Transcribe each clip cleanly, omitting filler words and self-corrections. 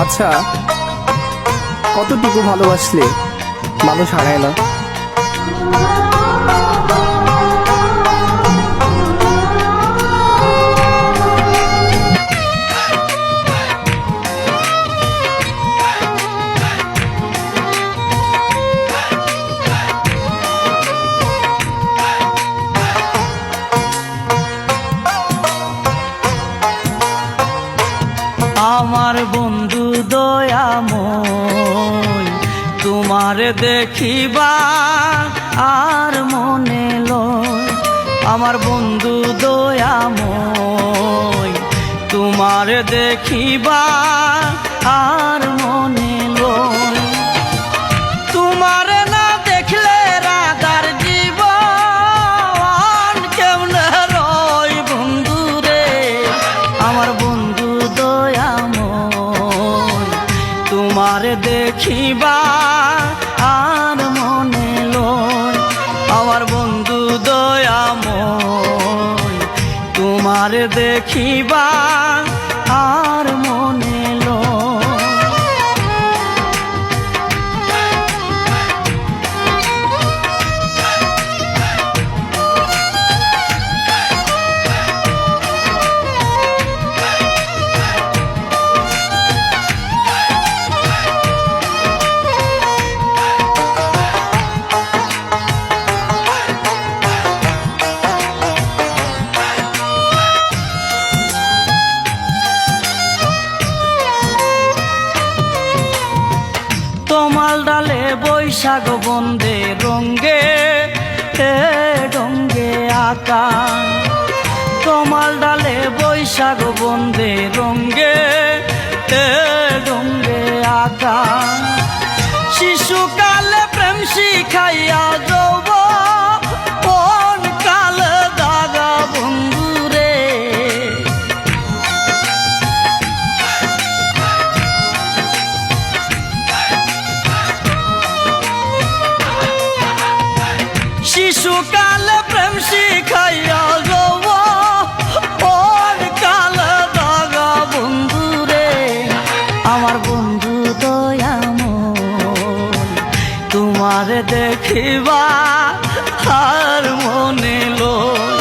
আচ্ছা, কতটুকু ভালোবাসলে মানুষ হারায় না? আমার বন্ধু দয়াময়, তোমার দেখিবা আর মনে লয়। আমার বন্ধু দয়াময়, তোমার দেখিবা আর মনে লয়। তোমার না দেখলে রাধার জীবন কেমনে রয় বন্ধু রে। আমার বন্ধু দয়াময়, তোমার দেখিবা আর মনে লয়। আমার বন্ধু দয়াময়, তোমার দেখিবা আর মনে লয়। তোমাল ডালে বৈশাখ বন্দে রঙ্গে ডঙ্গে আকা। তোমাল ডালে বৈশাখ বন্দে রঙ্গে ডঙ্গে আকা। শিশুকালে প্রেম শিখাইয়া যৌব কোন কালে দাগা বন্ধু রে। শিশুকাল প্রেম শিখাইয়া যৌব কোন কাল দাগা বন্ধু রে। আমার বন্ধু দয়াময়, তোমার দেখিবা আর মনে লয়।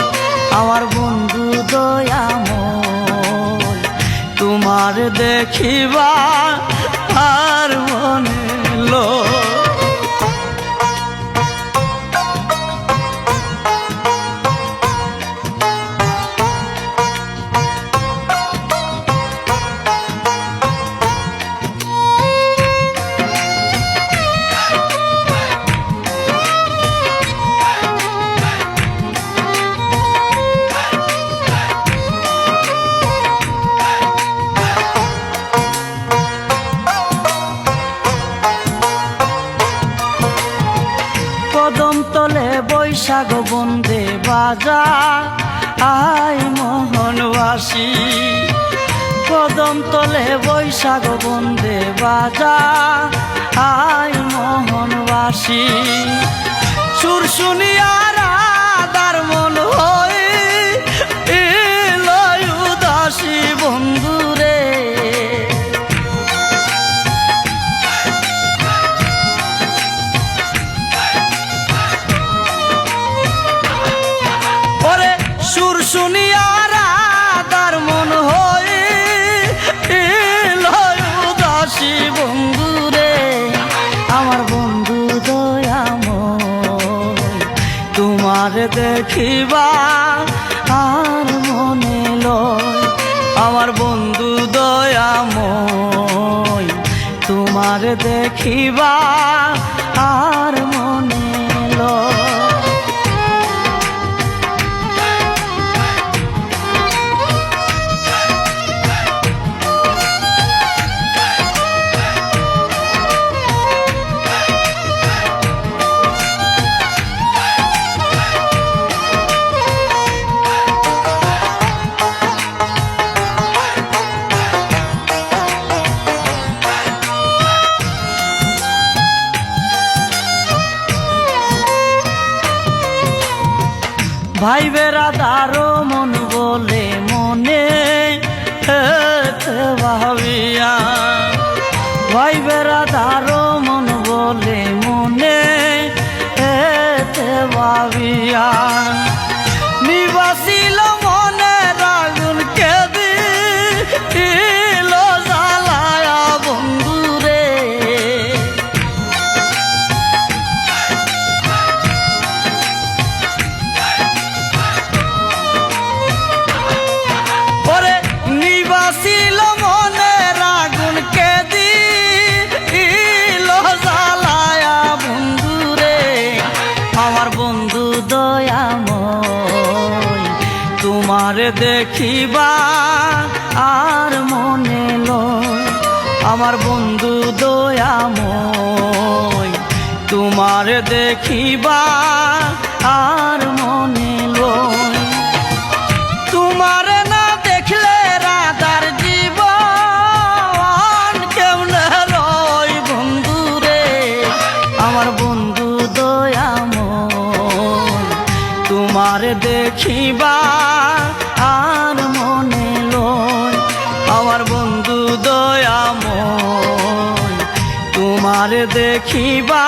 আমার বন্ধু দয়াময়, তোমার দেখিবা আর মনে লয়। কদম তলে বৈশাখ বন্দে বাজা আই মোহনবাসী। কদম তলে বৈশাখ বন্দে বাজা আই মোহনবাসী। সুর শুনিয়া রাধার মন হই লয় উদাসী বন্ধু রে। সুর শুনিয়া রাধার মন হই লয় উদাসী বন্ধু রে। আমার বন্ধু দয়াময়, তোমার দেখিবা আর মনে লয়। আমার বন্ধু দয়াময়, তোমার দেখিবা আর মনে লয়। ভাই বেড়াদারো মন বলে মনে ভাবিয়া। ভাই বেড়াদারো মন বলে মনে এতে ভাবিয়া নিবাসিল মনে রাগুন কেদি জ্বালায়া বন্ধুরে ওরে নিবাসিল মনে রাগুন কেদি জ্বালায়া বন্ধুরে আমার বন্ধু দয়াময় তোমার দেখিবা আর মনে লয় আমার বন্ধু দয়াময় তোমার দেখিবা আর মনে লয় তোমার না দেখলে রাধার জীবন কেমনে রয় বন্ধুরে আমার বন্ধু দয়াময় তোমার দেখিবা আর মনে লয় আমার বন্ধু দয়াময় তোমার দেখিবা